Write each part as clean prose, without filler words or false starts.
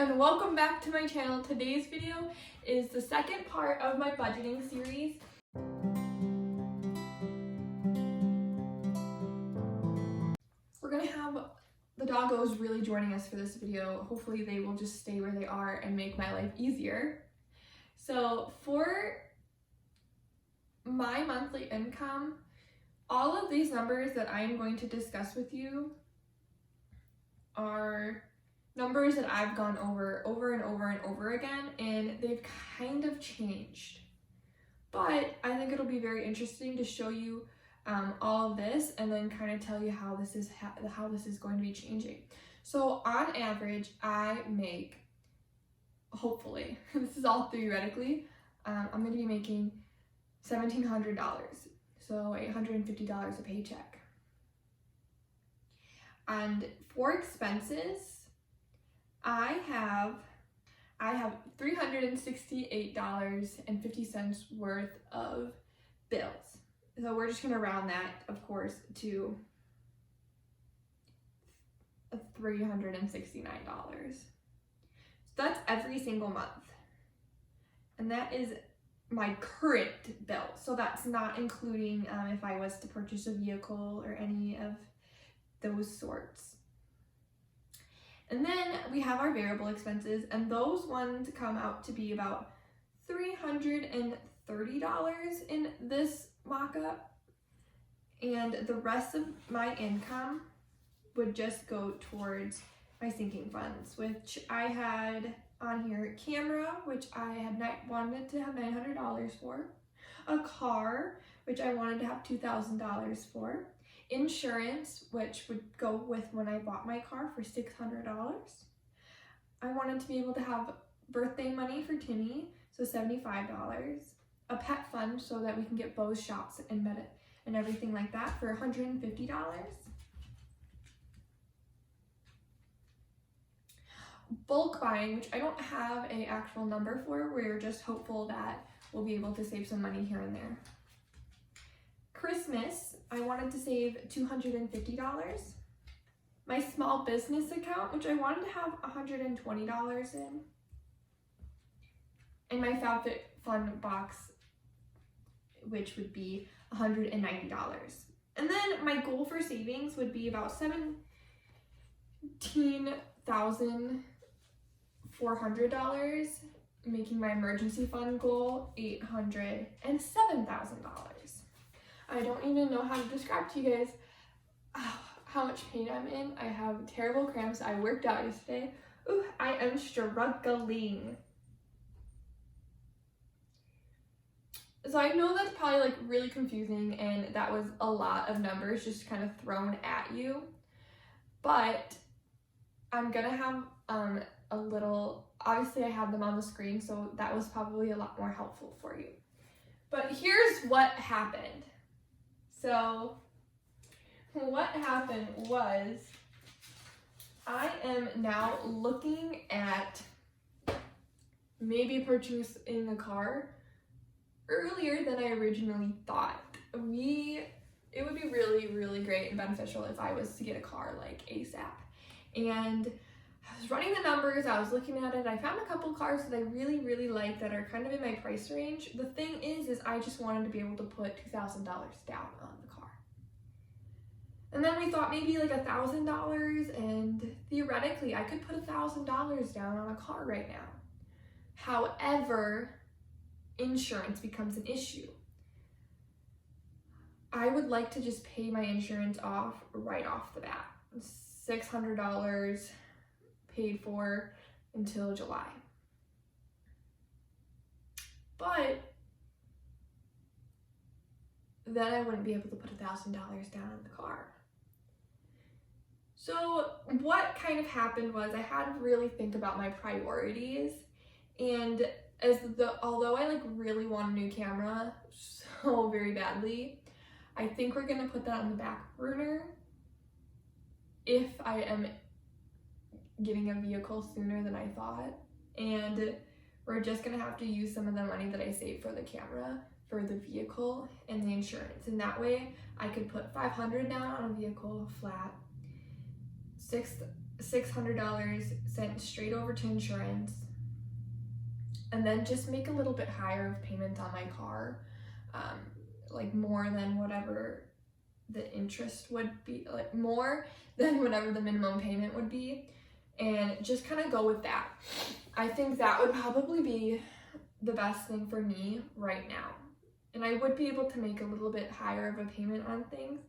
and welcome back to my channel. Today's video is the second part of my budgeting series. We're gonna have the doggos really joining us for this video. Hopefully they will just stay where they are and make my life easier. So for my monthly income, all of these numbers that I am going to discuss with you are numbers that I've gone over and over again, and they've kind of changed. But I think it'll be very interesting to show you all of this and then kind of tell you how this is going to be changing. So on average, I make, hopefully, this is all theoretically, I'm going to be making $1,700, so $850 a paycheck. And for expenses, I have $368.50 worth of bills. So we're just gonna round that, of course, to $369. So that's every single month. And that is my current bill. So that's not including if I was to purchase a vehicle or any of those sorts. And then we have our variable expenses, and those ones come out to be about $330 in this mock-up. And the rest of my income would just go towards my sinking funds, which I had on here: camera, which I had wanted to have $900 for, a car, which I wanted to have $2,000 for, insurance, which would go with when I bought my car for $600. I wanted to be able to have birthday money for Timmy, so $75. A pet fund so that we can get Bo's shots and and everything like that for $150. Bulk buying, which I don't have an actual number for. We're just hopeful that we'll be able to save some money here and there. Christmas, I wanted to save $250. My small business account, which I wanted to have $120 in. And my FABFITFUN box, which would be $190. And then my goal for savings would be about $17,400, making my emergency fund goal $807,000. I don't even know how to describe to you guys how much pain I'm in. I have terrible cramps. I worked out yesterday. Ooh, I am struggling. So I know that's probably like really confusing, and that was a lot of numbers just kind of thrown at you. But I'm gonna have a little, obviously I have them on the screen, so that was probably a lot more helpful for you. But here's what happened. So what happened was I am now looking at maybe purchasing a car earlier than I originally thought. It would be really great and beneficial if I was to get a car like ASAP. And I was running the numbers, I was looking at it, I found a couple cars that I really like that are kind of in my price range. The thing is I just wanted to be able to put $2,000 down on the car. And then we thought maybe like $1,000, and theoretically I could put $1,000 down on a car right now. However, insurance becomes an issue. I would like to just pay my insurance off right off the bat. $600 paid for until July. But then I wouldn't be able to put $1,000 down on the car. So what kind of happened was I had to really think about my priorities, and although I like really want a new camera so very badly, I think we're gonna put that on the back burner if I am getting a vehicle sooner than I thought. And we're just gonna have to use some of the money that I saved for the camera for the vehicle and the insurance. And that way I could put $500 down on a vehicle flat, $600 sent straight over to insurance, and then just make a little bit higher of payments on my car, like more than whatever the interest would be, like more than whatever the minimum payment would be, and just kind of go with that. I think that would probably be the best thing for me right now. And I would be able to make a little bit higher of a payment on things,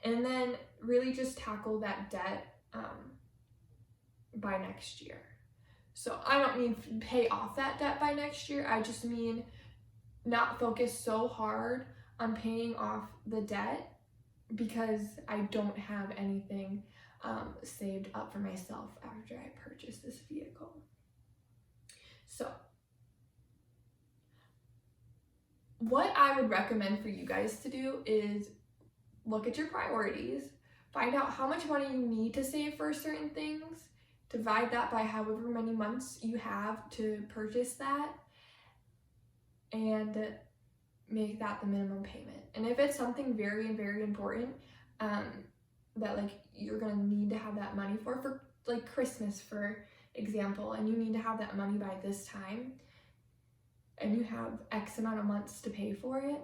and then really just tackle that debt by next year. So I don't mean pay off that debt by next year. I just mean not focus so hard on paying off the debt because I don't have anything saved up for myself after I purchase this vehicle. So what I would recommend for you guys to do is look at your priorities, find out how much money you need to save for certain things, divide that by however many months you have to purchase that, and make that the minimum payment. And if it's something very, very important that like you're gonna need to have that money for like Christmas, for example, and you need to have that money by this time, and you have X amount of months to pay for it,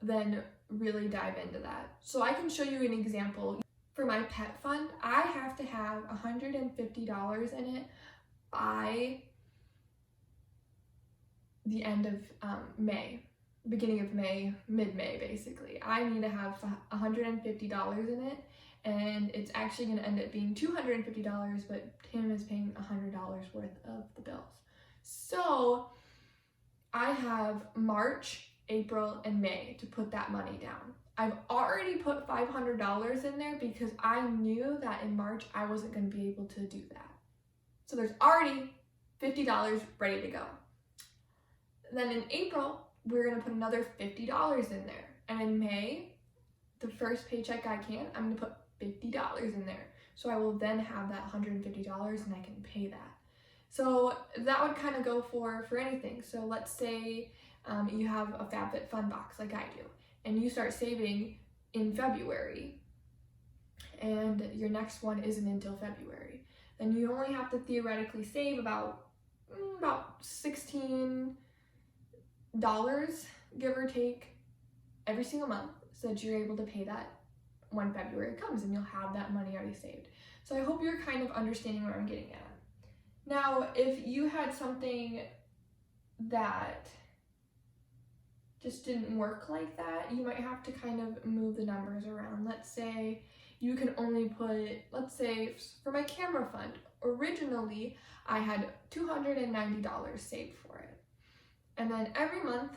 then really dive into that. So I can show you an example. For my pet fund, I have to have $150 in it by the end of May, beginning of May, mid-May basically. I need to have $150 in it, and it's actually going to end up being $250, but Tim is paying $100 worth of the bills. So I have March, April, and May to put that money down. I've already put $500 in there because I knew that in March I wasn't going to be able to do that. So there's already $50 ready to go. Then in April, we're going to put another $50 in there. And in May, the first paycheck I can, I'm going to put $50 in there. So I will then have that $150 and I can pay that. So that would kind of go for anything. So let's say you have a FABFITFUN box like I do, and you start saving in February, and your next one isn't until February. Then you only have to theoretically save about $16, give or take, every single month, so that you're able to pay that when February comes, and you'll have that money already saved. So I hope you're kind of understanding what I'm getting at. Now, if you had something that just didn't work like that, you might have to kind of move the numbers around. Let's say you can only put, let's say for my camera fund, originally I had $290 saved for it. And then every month,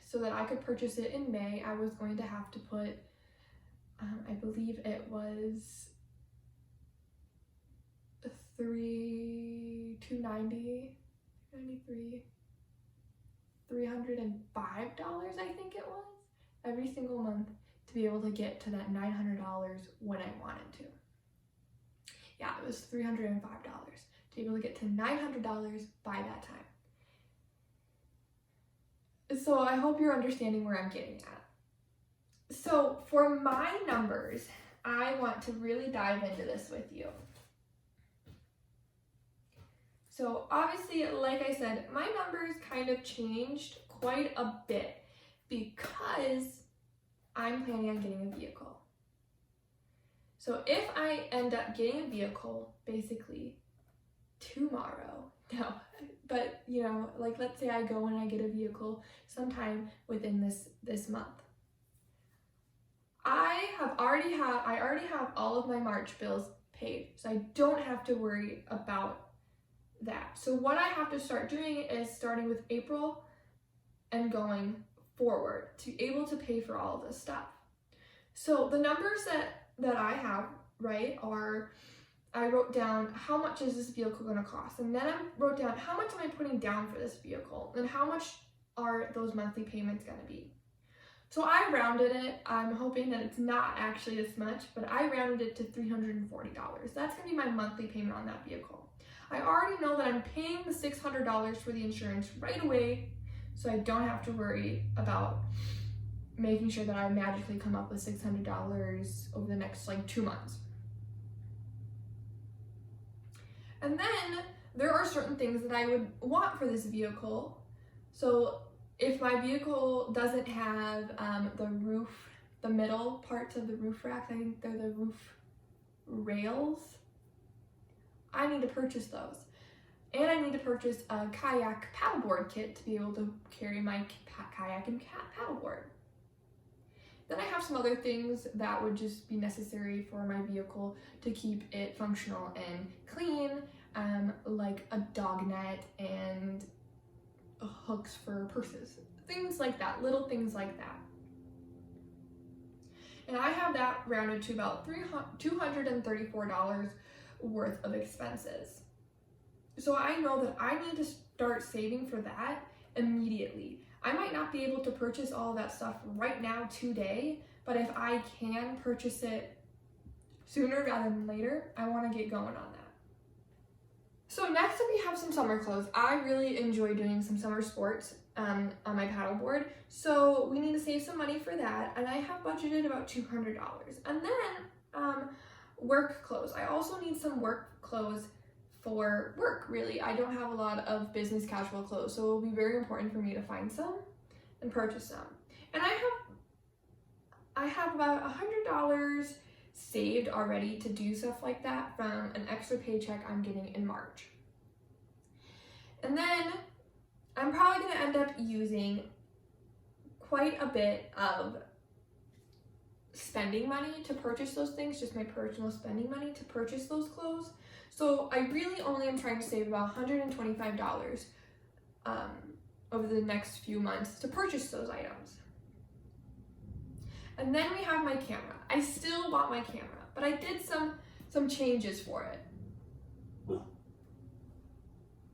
so that I could purchase it in May, I was going to have to put, I believe it was $395 I think it was, every single month to be able to get to that $900 when I wanted to. Yeah, it was $305 to be able to get to $900 by that time. So I hope you're understanding where I'm getting at. So for my numbers, I want to really dive into this with you. So obviously, like I said, my numbers kind of changed quite a bit because I'm planning on getting a vehicle. So if I end up getting a vehicle basically tomorrow, no, but you know, like let's say I go and I get a vehicle sometime within this month. I already have all of my March bills paid, so I don't have to worry about that. So what I have to start doing is starting with April and going forward to be able to pay for all of this stuff. So the numbers that I have, right, are, I wrote down how much is this vehicle going to cost, and then I wrote down how much am I putting down for this vehicle, and how much are those monthly payments going to be. So I rounded it. I'm hoping that it's not actually this much, but I rounded it to $340. That's going to be my monthly payment on that vehicle. I already know that I'm paying the $600 for the insurance right away, so I don't have to worry about making sure that I magically come up with $600 over the next like 2 months. And then there are certain things that I would want for this vehicle. So if my vehicle doesn't have the roof, the middle parts of the roof racks, I think they're the roof rails, I need to purchase those. And I need to purchase a kayak paddleboard kit to be able to carry my kayak and paddleboard. Then I have some other things that would just be necessary for my vehicle to keep it functional and clean, like a dog net and hooks for purses, things like that, little things like that. And I have that rounded to about $234 worth of expenses. So I know that I need to start saving for that immediately. I might not be able to purchase all of that stuff right now today, but if I can purchase it sooner rather than later, I want to get going on that. So next up we have some summer clothes. I really enjoy doing some summer sports on my paddleboard, so we need to save some money for that, and I have budgeted about $200. And then work clothes. I also need some work clothes for work, really. I don't have a lot of business casual clothes, so it will be very important for me to find some and purchase some. And I have about $100 saved already to do stuff like that from an extra paycheck I'm getting in March. And then I'm probably going to end up using quite a bit of spending money to purchase those things, just my personal spending money to purchase those clothes. So I really only am trying to save about $125 over the next few months to purchase those items. And then we have my camera. I still want my camera, but I did some changes for it.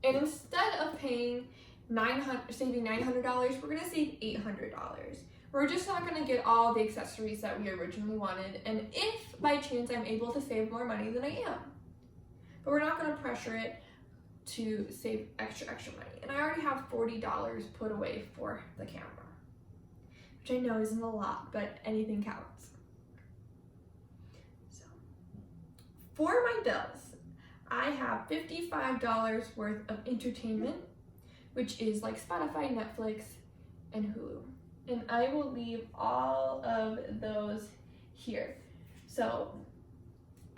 And instead of saving $900, we're gonna save $800. We're just not gonna get all the accessories that we originally wanted, and if by chance I'm able to save more money, then I am. But we're not gonna pressure it to save extra money. And I already have $40 put away for the camera, which I know isn't a lot, but anything counts. So for my bills, I have $55 worth of entertainment, which is like Spotify, Netflix, and Hulu. And I will leave all of those here. So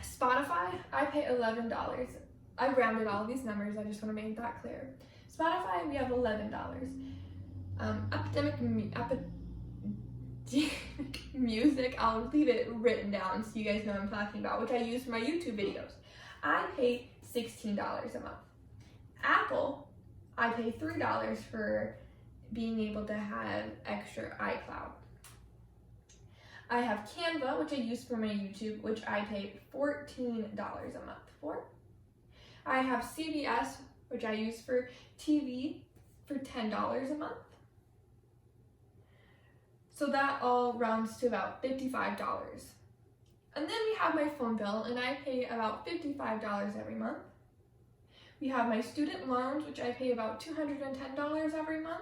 Spotify, I pay $11. I rounded all of these numbers, I just want to make that clear. Spotify, we have $11. Epidemic Music, I'll leave it written down so you guys know what I'm talking about, which I use for my YouTube videos. I pay $16 a month. Apple, I pay $3 for being able to have extra iCloud. I have Canva, which I use for my YouTube, which I pay $14 a month for. I have CBS, which I use for TV, for $10 a month. So that all rounds to about $55. And then we have my phone bill, and I pay about $55 every month. We have my student loans, which I pay about $210 every month.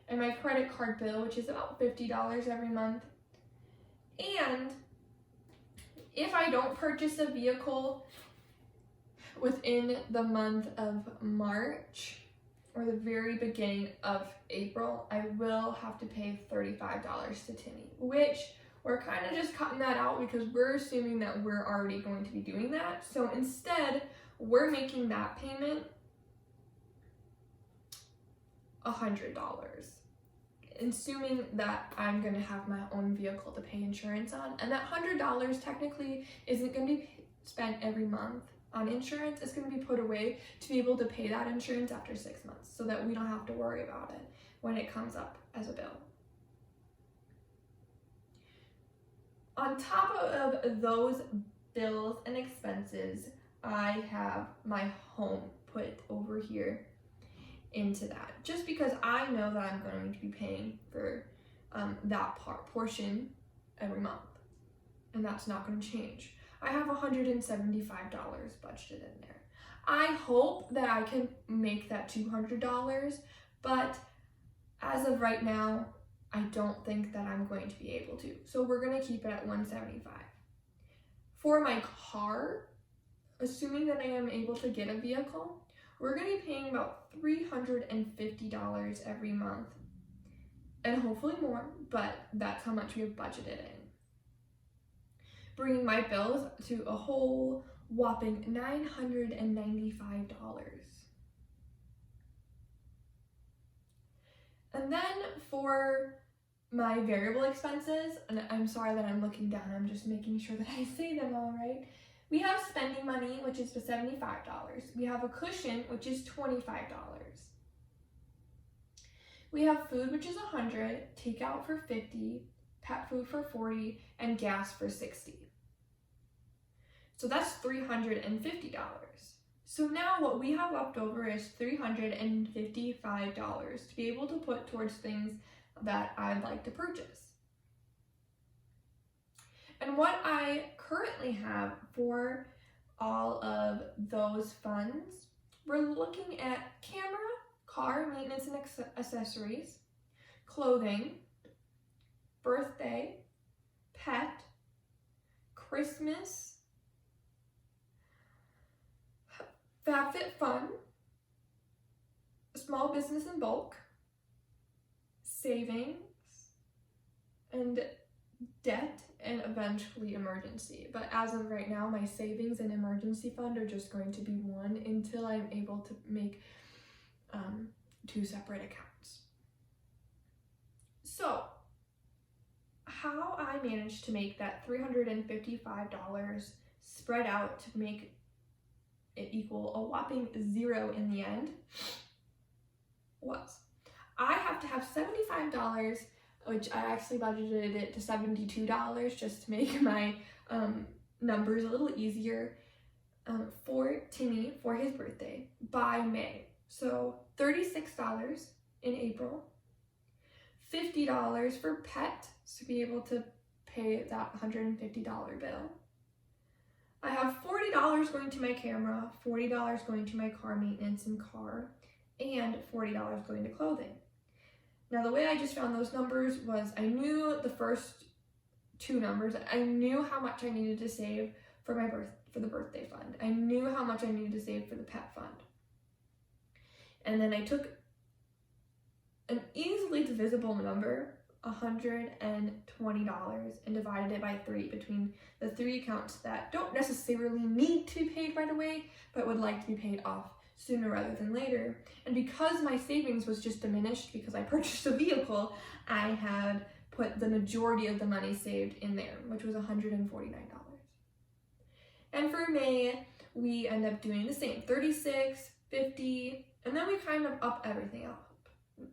And my credit card bill, which is about $50 every month. And if I don't purchase a vehicle within the month of March or the very beginning of April, I will have to pay $35 to Timmy, which we're kind of just cutting that out because we're assuming that we're already going to be doing that. So instead, we're making that payment $100. Assuming that I'm going to have my own vehicle to pay insurance on, and that $100 technically isn't going to be spent every month on insurance. It's going to be put away to be able to pay that insurance after 6 months so that we don't have to worry about it when it comes up as a bill. On top of those bills and expenses, I have my home put over here into that, just because I know that I'm going to be paying for that portion every month, and that's not going to change. I have $175 budgeted in there. I hope that I can make that $200, but as of right now, I don't think that I'm going to be able to. So we're going to keep it at $175. For my car, assuming that I am able to get a vehicle, we're going to be paying about $350 every month, and hopefully more, but that's how much we have budgeted in. Bringing my bills to a whole whopping $995. And then for my variable expenses, and I'm sorry that I'm looking down, I'm just making sure that I say them all right. We have spending money, which is for $75. We have a cushion, which is $25. We have food, which is $100, takeout for $50, pet food for $40, and gas for $60. So that's $350. So now what we have left over is $355 to be able to put towards things that I'd like to purchase. And what I currently have for all of those funds, we're looking at camera, car maintenance and accessories, clothing, birthday, pet, Christmas, FABFITFUN, small business in bulk, savings, and debt, and eventually emergency. But as of right now, my savings and emergency fund are just going to be one until I'm able to make 2 separate accounts. So, how I managed to make that $355 spread out to make it equal a whopping 0 in the end was I have to have $75, which I actually budgeted it to $72 just to make my numbers a little easier, for Timmy for his birthday by May. So $36 in April, $50 for pet to be able to pay that $150 bill. I have $40 going to my camera, $40 going to my car maintenance and car, and $40 going to clothing. Now the way I just found those numbers was I knew the first 2 numbers. I knew how much I needed to save for the birthday fund. I knew how much I needed to save for the pet fund. And then I took an easily divisible number, $120, and divided it by 3 between the 3 accounts that don't necessarily need to be paid right away, but would like to be paid off sooner rather than later. And because my savings was just diminished because I purchased a vehicle, I had put the majority of the money saved in there, which was $149. And for May, we end up doing the same, $36, $50, and then we kind of up everything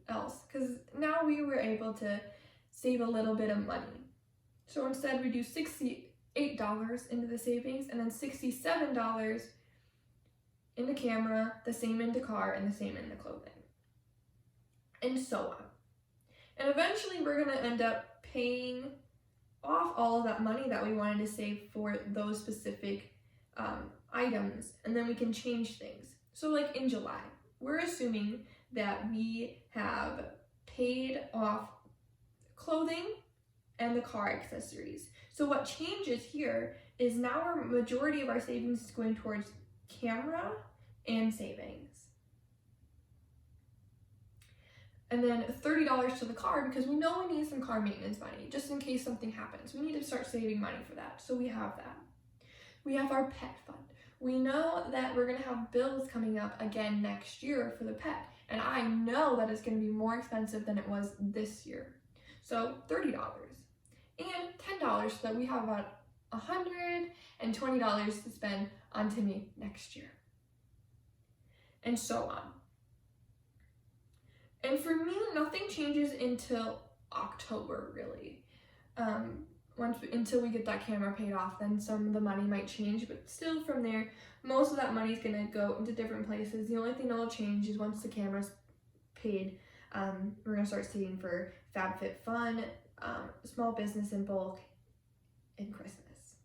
else because now we were able to save a little bit of money. So instead we do $68 into the savings and then $67 into camera, the same into car, and the same into clothing. And so on. And eventually we're going to end up paying off all of that money that we wanted to save for those specific items, and then we can change things. So like in July, we're assuming that we have paid off clothing and the car accessories. So what changes here is now our majority of our savings is going towards camera and savings. And then $30 to the car because we know we need some car maintenance money just in case something happens. We need to start saving money for that. So we have that. We have our pet fund. We know that we're going to have bills coming up again next year for the pet. And I know that it's going to be more expensive than it was this year. So $30 and $10 so that we have about $120 to spend on Timmy next year. And so on. And for me, nothing changes until October, really. Until we get that camera paid off, then some of the money might change, but still from there, most of that money is going to go into different places. The only thing that will change is once the camera's paid, we're going to start saving for FABFITFUN, small business in bulk, and Christmas.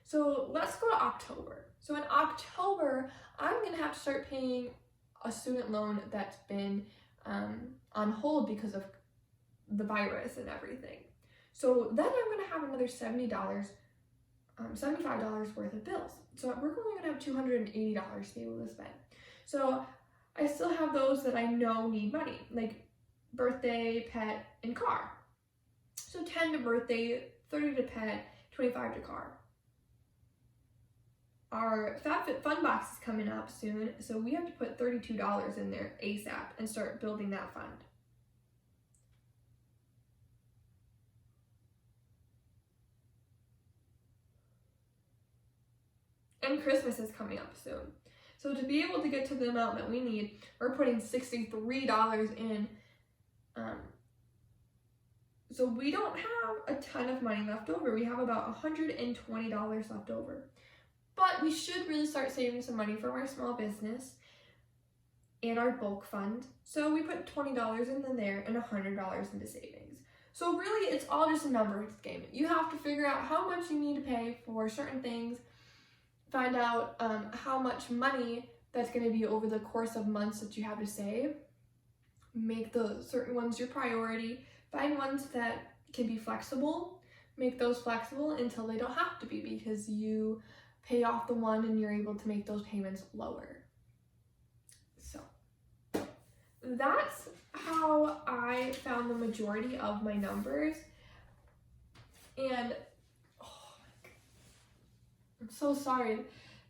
So let's go to October. So in October, I'm going to have to start paying a student loan that's been on hold because of the virus and everything. So then I'm going to have another $70 $75 worth of bills. So we're only gonna have $280 to be able to spend. So I still have those that I know need money, like birthday, pet, and car. So 10 to birthday, 30 to pet, 25 to car. Our FABFITFUN box is coming up soon, so we have to put $32 in there ASAP and start building that fund. And Christmas is coming up soon. So to be able to get to the amount that we need, we're putting $63 in. So we don't have a ton of money left over. We have about $120 left over. But we should really start saving some money from our small business and our bulk fund. So we put $20 in there and $100 into savings. So really, it's all just a numbers game. You have to figure out how much you need to pay for certain things, find out how much money that's going to be over the course of months that you have to save, make the certain ones your priority, find ones that can be flexible, make those flexible until they don't have to be, because you pay off the one and you're able to make those payments lower. So that's how I found the majority of my numbers. And I'm so sorry,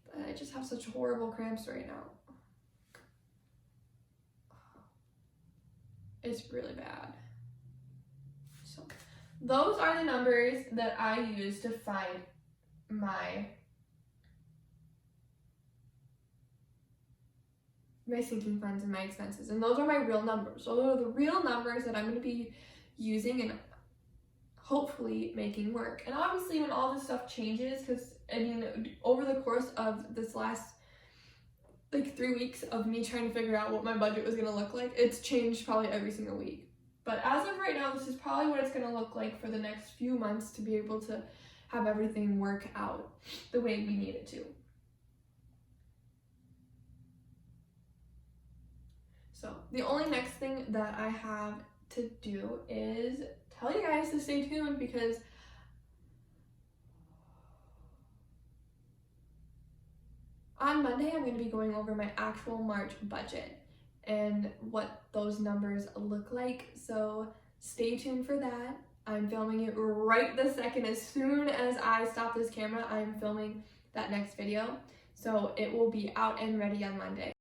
but I just have such horrible cramps right now. It's really bad. So those are the numbers that I use to find my sinking funds and my expenses. And those are my real numbers. So those are the real numbers that I'm going to be using and hopefully making work. And obviously when all this stuff changes, because I mean, over the course of this last like 3 weeks of me trying to figure out what my budget was going to look like, it's changed probably every single week. But as of right now, this is probably what it's going to look like for the next few months to be able to have everything work out the way we need it to. So the only next thing that I have to do is tell you guys to stay tuned, because on Monday I'm going to be going over my actual March budget and what those numbers look like. So stay tuned for that. I'm filming it right this second. As soon as I stop this camera, I'm filming that next video. So it will be out and ready on Monday.